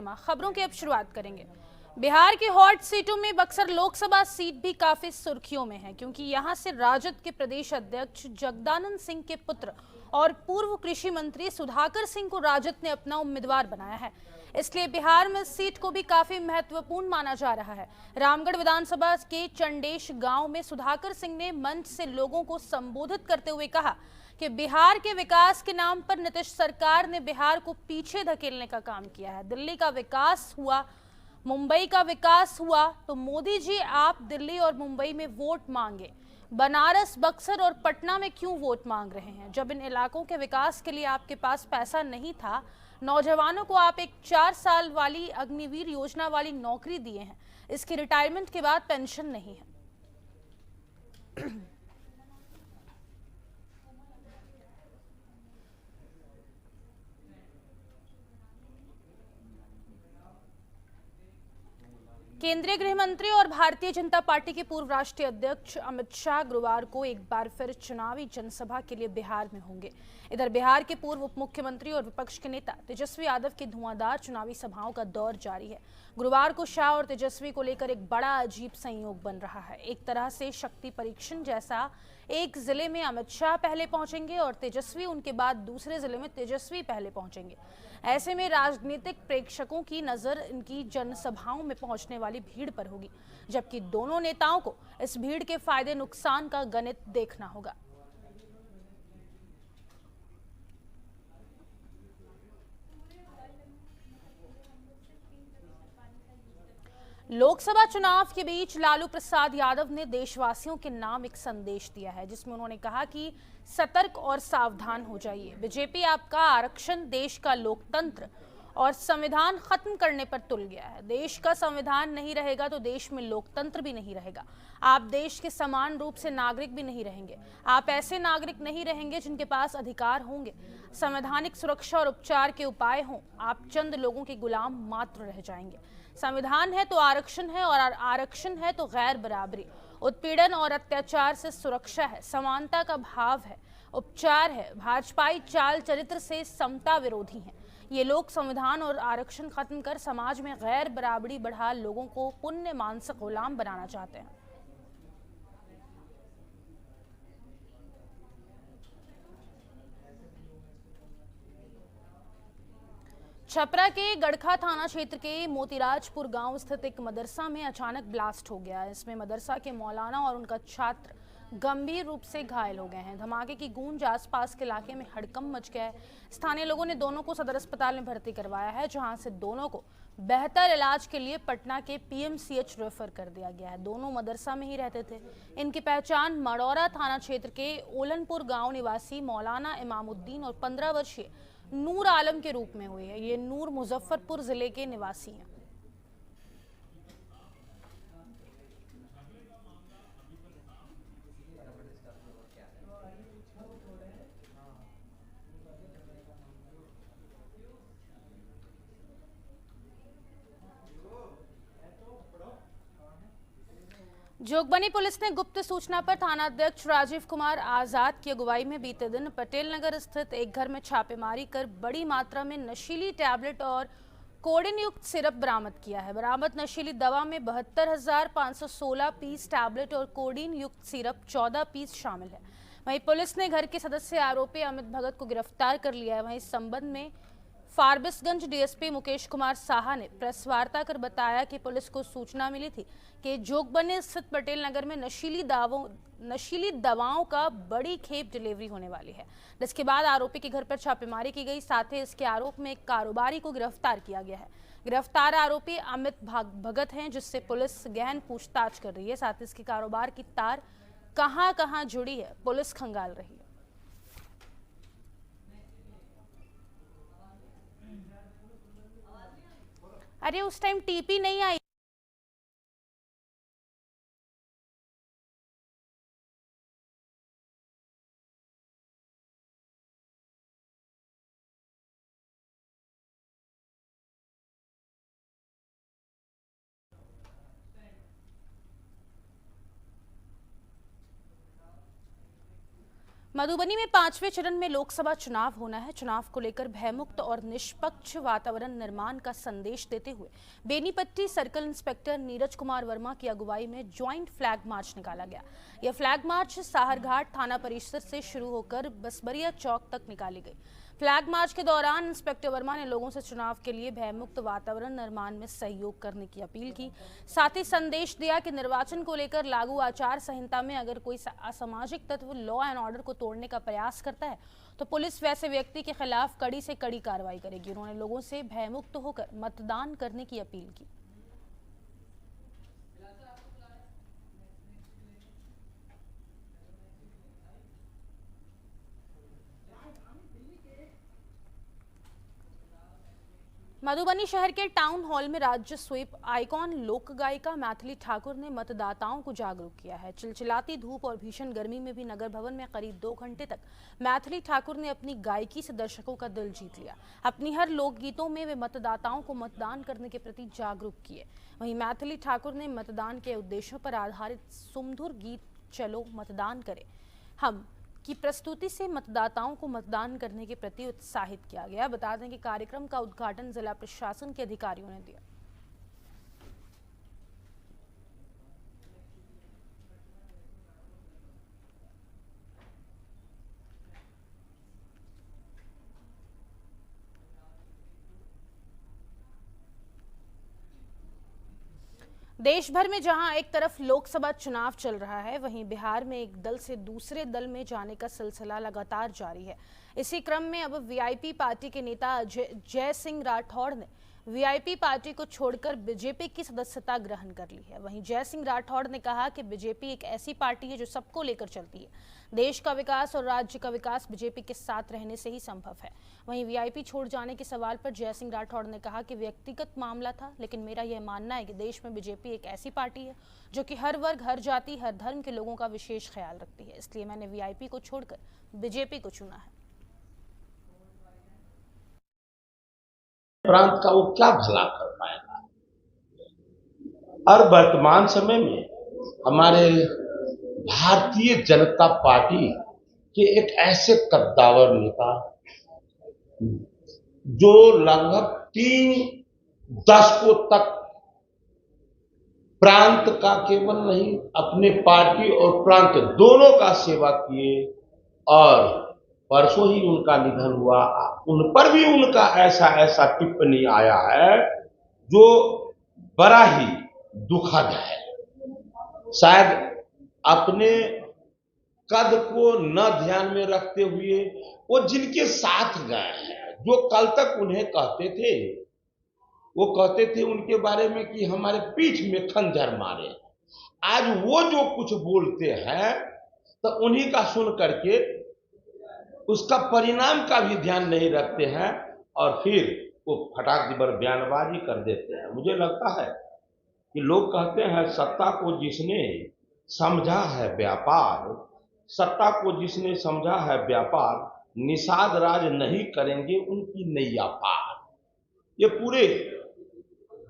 शर्मा। खबरों की अब शुरुआत करेंगे। बिहार की हॉट सीटों में बक्सर लोकसभा सीट भी काफी सुर्खियों में है, क्योंकि यहां से राजद के प्रदेश अध्यक्ष जगदानंद सिंह के पुत्र और पूर्व कृषि मंत्री सुधाकर सिंह को राजद ने अपना उम्मीदवार बनाया है। इसलिए बिहार में सीट को भी काफी महत्वपूर्ण माना जा रहा है। रामगढ़ विधानसभा के चंडेश गांव में सुधाकर सिंह ने मंच से लोगों को संबोधित करते हुए कहा कि बिहार के विकास के नाम पर नीतीश सरकार ने बिहार को पीछे धकेलने का काम किया है। दिल्ली का विकास हुआ, मुंबई का विकास हुआ, तो मोदी जी आप दिल्ली और मुंबई में वोट मांगे, बनारस, बक्सर और पटना में क्यों वोट मांग रहे हैं? जब इन इलाकों के विकास के लिए आपके पास पैसा नहीं था, नौजवानों को आप एक 4 साल वाली अग्निवीर योजना वाली नौकरी दिए हैं, इसकी रिटायरमेंट के बाद पेंशन नहीं है। केंद्रीय गृह मंत्री और भारतीय जनता पार्टी के पूर्व राष्ट्रीय अध्यक्ष अमित शाह गुरुवार को एक बार फिर चुनावी जनसभा के लिए बिहार में होंगे। इधर बिहार के पूर्व उप मुख्यमंत्री और विपक्ष के नेता तेजस्वी यादव की धुआंधार चुनावी सभाओं का दौर जारी है। गुरुवार को शाह और तेजस्वी को लेकर एक बड़ा अजीब संयोग बन रहा है। एक तरह से शक्ति परीक्षण जैसा, एक जिले में अमित शाह पहले पहुंचेंगे और तेजस्वी उनके बाद दूसरे जिले में तेजस्वी पहले पहुंचेंगे। ऐसे में राजनीतिक प्रेक्षकों की नजर इनकी जनसभाओं में पहुंचने वाली भीड़ पर होगी, जबकि दोनों नेताओं को इस भीड़ के फायदे नुकसान का गणित देखना होगा। लोकसभा चुनाव के बीच लालू प्रसाद यादव ने देशवासियों के नाम एक संदेश दिया है, जिसमें उन्होंने कहा कि सतर्क और सावधान हो जाइए। बीजेपी आपका आरक्षण, देश का लोकतंत्र और संविधान खत्म करने पर तुल गया है। देश का संविधान नहीं रहेगा तो देश में लोकतंत्र भी नहीं रहेगा। आप देश के समान रूप से नागरिक भी नहीं रहेंगे। आप ऐसे नागरिक नहीं रहेंगे जिनके पास अधिकार होंगे, संवैधानिक सुरक्षा और उपचार के उपाय हों। आप चंद लोगों के गुलाम मात्र रह जाएंगे। संविधान है तो आरक्षण है, और आरक्षण है तो गैर बराबरी, उत्पीड़न और अत्याचार से सुरक्षा है, समानता का भाव है, उपचार है। भाजपाई चाल चरित्र से समता विरोधी हैं। ये लोग संविधान और आरक्षण खत्म कर समाज में गैर बराबरी बढ़ा लोगों को पुण्य मानसिक गुलाम बनाना चाहते हैं। छपरा के गड़खा थाना क्षेत्र के मोतीराजपुर गांव स्थित एक मदरसा में अचानक ब्लास्ट हो गया। इसमें मदरसा के मौलाना और उनका छात्र गंभीर रूप से घायल हो गए हैं। धमाके की गूंज आसपास के इलाके में हड़कंप मच गया है। स्थानीय लोगों ने दोनों को सदर अस्पताल में भर्ती करवाया है, जहां से दोनों को बेहतर इलाज के लिए पटना के पीएमसीएच रेफर कर दिया गया है। दोनों मदरसा में ही रहते थे। इनकी पहचान मड़ौरा थाना क्षेत्र के ओलनपुर गाँव निवासी मौलाना इमामुद्दीन और 15 वर्षीय नूर आलम के रूप में हुई है। ये नूर मुजफ्फरपुर जिले के निवासी हैं। जोगबनी पुलिस ने गुप्त सूचना पर थानाध्यक्ष राजीव कुमार आजाद की अगुवाई में बीते दिन पटेल नगर स्थित एक घर में छापेमारी कर बड़ी मात्रा में नशीली टैबलेट और कोडीन युक्त सिरप बरामद किया है। बरामद नशीली दवा में 72,516 पीस टैबलेट और कोडीन युक्त सिरप 14 पीस शामिल है। वहीं पुलिस ने घर के सदस्य आरोपी अमित भगत को गिरफ्तार कर लिया है। वहीं इस संबंध में फारबिसगंज डीएसपी मुकेश कुमार साहा ने प्रेस वार्ता कर बताया कि पुलिस को सूचना मिली थी कि जोगबनी स्थित पटेल नगर में नशीली दवाओं का बड़ी खेप डिलीवरी होने वाली है, जिसके बाद आरोपी के घर पर छापेमारी की गई। साथ ही इसके आरोप में एक कारोबारी को गिरफ्तार किया गया है। गिरफ्तार आरोपी अमित भगत हैं, जिससे पुलिस गहन पूछताछ कर रही है। साथ ही इसके कारोबार की तार कहां जुड़ी है, पुलिस खंगाल रही है। अरे उस टाइम टीपी नहीं आई। मधुबनी में 5वें चरण में लोकसभा चुनाव होना है। चुनाव को लेकर भयमुक्त और निष्पक्ष वातावरण निर्माण का संदेश देते हुए बेनीपट्टी सर्कल इंस्पेक्टर नीरज कुमार वर्मा की अगुवाई में ज्वाइंट फ्लैग मार्च निकाला गया। यह फ्लैग मार्च साहरघाट थाना परिसर से शुरू होकर बसबरिया चौक तक निकाली गई। फ्लैग मार्च के दौरान इंस्पेक्टर वर्मा ने लोगों से चुनाव के लिए भयमुक्त वातावरण निर्माण में सहयोग करने की अपील की। साथ ही संदेश दिया कि निर्वाचन को लेकर लागू आचार संहिता में अगर कोई असामाजिक तत्व लॉ एंड ऑर्डर को तोड़ने का प्रयास करता है तो पुलिस वैसे व्यक्ति के खिलाफ कड़ी से कड़ी कार्रवाई करेगी। उन्होंने लोगों से भयमुक्त होकर मतदान करने की अपील की। मधुबनी शहर के टाउन हॉल में राज्य स्वीप आइकॉन लोक गायिका मैथिली ठाकुर ने मतदाताओं को जागरूक किया है। चिलचिलाती धूप और भीषण गर्मी में भी नगर भवन में करीब 2 घंटे तक मैथिली ठाकुर ने अपनी गायकी से दर्शकों का दिल जीत लिया। अपनी हर लोकगीतों में वे मतदाताओं को मतदान करने के प्रति जागरूक किए। वहीं मैथिली ठाकुर ने मतदान के उद्देश्यों पर आधारित सुमधुर गीत चलो मतदान करें हम की प्रस्तुति से मतदाताओं को मतदान करने के प्रति उत्साहित किया गया। बता दें कि कार्यक्रम का उद्घाटन जिला प्रशासन के अधिकारियों ने दिया। देश भर में जहां एक तरफ लोकसभा चुनाव चल रहा है, वहीं बिहार में एक दल से दूसरे दल में जाने का सिलसिला लगातार जारी है। इसी क्रम में अब वीआईपी पार्टी के नेता जय सिंह राठौड़ ने वीआईपी पार्टी को छोड़कर बीजेपी की सदस्यता ग्रहण कर ली है। वहीं जय सिंह राठौड़ ने कहा कि बीजेपी एक ऐसी पार्टी है जो सबको लेकर चलती है। देश का विकास और राज्य का विकास बीजेपी के साथ रहने से ही संभव है। वहीं वीआईपी छोड़ जाने के सवाल पर जय सिंह राठौड़ ने कहा कि व्यक्तिगत मामला था, लेकिन मेरा यह मानना है कि देश में बीजेपी एक ऐसी पार्टी है जो कि हर वर्ग, हर जाति, हर धर्म के लोगों का विशेष ख्याल रखती है। इसलिए मैंने वीआईपी को छोड़कर बीजेपी को चुना है। प्रांत का वो क्या भला कर पाएगा। और वर्तमान समय में हमारे भारतीय जनता पार्टी के एक ऐसे कद्दावर नेता जो लगभग 3 दशकों तक प्रांत का केवल नहीं, अपने पार्टी और प्रांत दोनों का सेवा किए, और परसों ही उनका निधन हुआ। उन पर भी उनका ऐसा टिप्पणी आया है जो बड़ा ही दुखद है। शायद अपने कद को न ध्यान में रखते हुए वो जिनके साथ गए हैं, जो कल तक उन्हें कहते थे, वो कहते थे उनके बारे में कि हमारे पीठ में खंजर मारे, आज वो जो कुछ बोलते हैं तो उन्हीं का सुन करके उसका परिणाम का भी ध्यान नहीं रखते हैं और फिर वो फटाक दिबर बयानबाजी कर देते हैं। मुझे लगता है कि लोग कहते हैं सत्ता को जिसने समझा है व्यापार, सत्ता को जिसने समझा है व्यापार, निषाद राज नहीं करेंगे उनकी नैया पार। ये पूरे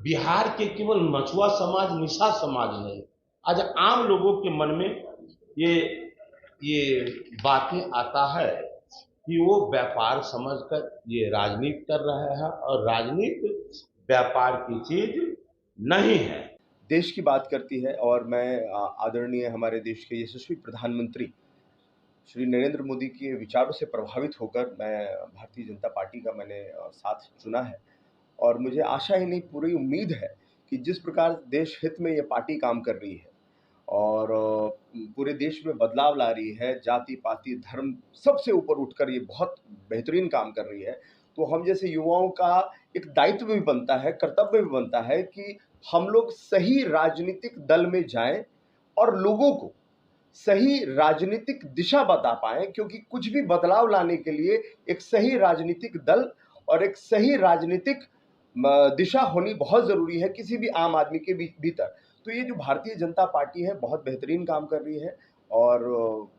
बिहार के केवल मछुआ समाज, निषाद समाज नहीं, आज आम लोगों के मन में ये बातें आता है कि वो व्यापार समझकर ये राजनीति कर रहे हैं, और राजनीति व्यापार की चीज नहीं है। देश की बात करती है, और मैं आदरणीय हमारे देश के यशस्वी प्रधानमंत्री श्री नरेंद्र मोदी के विचारों से प्रभावित होकर मैं भारतीय जनता पार्टी का मैंने साथ चुना है। और मुझे आशा ही नहीं, पूरी उम्मीद है कि जिस प्रकार देश हित में ये पार्टी काम कर रही है और पूरे देश में बदलाव ला रही है, जाति पाति धर्म सबसे ऊपर उठकर ये बहुत बेहतरीन काम कर रही है, तो हम जैसे युवाओं का एक दायित्व भी बनता है, कर्तव्य भी बनता है कि हम लोग सही राजनीतिक दल में जाएं और लोगों को सही राजनीतिक दिशा बता पाएं, क्योंकि कुछ भी बदलाव लाने के लिए एक सही राजनीतिक दल और एक सही राजनीतिक दिशा होनी बहुत ज़रूरी है किसी भी आम आदमी के भीतर। तो ये जो भारतीय जनता पार्टी है बहुत बेहतरीन काम कर रही है, और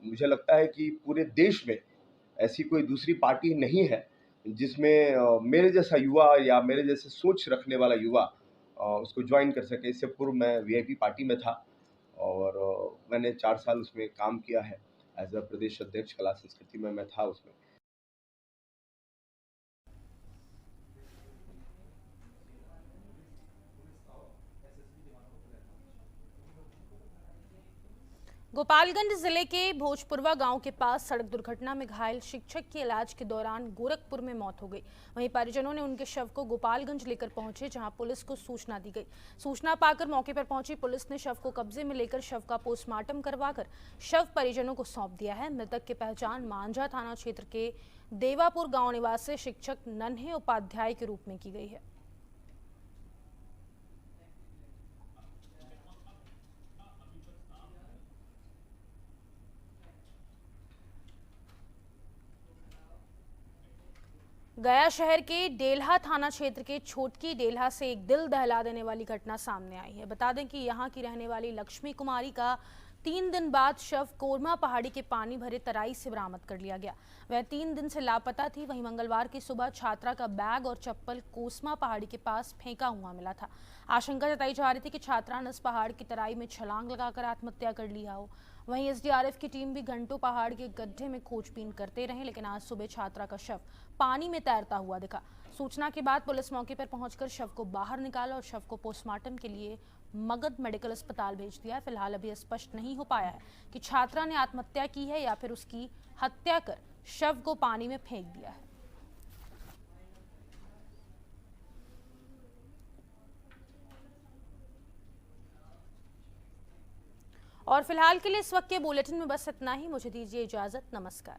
मुझे लगता है कि पूरे देश में ऐसी कोई दूसरी पार्टी नहीं है जिसमें मेरे जैसा युवा या मेरे जैसे सोच रखने वाला युवा उसको ज्वाइन कर सके। इससे पूर्व मैं वीआईपी पार्टी में था और मैंने 4 साल उसमें काम किया है एज अ प्रदेश अध्यक्ष कला संस्कृति में मैं था उसमें। गोपालगंज जिले के भोजपुरवा गांव के पास सड़क दुर्घटना में घायल शिक्षक की इलाज के दौरान गोरखपुर में मौत हो गई। वहीं परिजनों ने उनके शव को गोपालगंज लेकर पहुंचे, जहां पुलिस को सूचना दी गई। सूचना पाकर मौके पर पहुंची पुलिस ने शव को कब्जे में लेकर शव का पोस्टमार्टम करवाकर शव परिजनों को सौंप दिया है। मृतक की पहचान मांझा थाना क्षेत्र के देवापुर गाँव निवासी शिक्षक नन्हे उपाध्याय के रूप में की गई है। गया शहर के डेल्हा थाना क्षेत्र के छोटकी डेल्हा से एक दिल दहला देने वाली घटना सामने आई है। बता दें कि यहां की रहने वाली लक्ष्मी कुमारी का 3 दिन बाद शव कोरमा पहाड़ी के पानी भरे तराई से बरामद कर लिया गया। वह 3 दिन से लापता थी। वहीं मंगलवार की सुबह छात्रा का बैग और चप्पल कोसमा पहाड़ी के पास फेंका हुआ मिला था। आशंका जताई जा रही थी कि छात्रा ने इस पहाड़ की तराई में छलांग लगाकर आत्महत्या कर लिया हो। वहीं एसडीआरएफ की टीम भी घंटों पहाड़ के गड्ढे में खोजबीन करते रहे, लेकिन आज सुबह छात्रा का शव पानी में तैरता हुआ दिखा। सूचना के बाद पुलिस मौके पर पहुंचकर शव को बाहर निकाला और शव को पोस्टमार्टम के लिए मगध मेडिकल अस्पताल भेज दिया। फिलहाल अभी स्पष्ट नहीं हो पाया है कि छात्रा ने आत्महत्या की है या फिर उसकी हत्या कर शव को पानी में फेंक दिया है। और फिलहाल के लिए इस वक्त के बुलेटिन में बस इतना ही। मुझे दीजिए इजाजत। नमस्कार।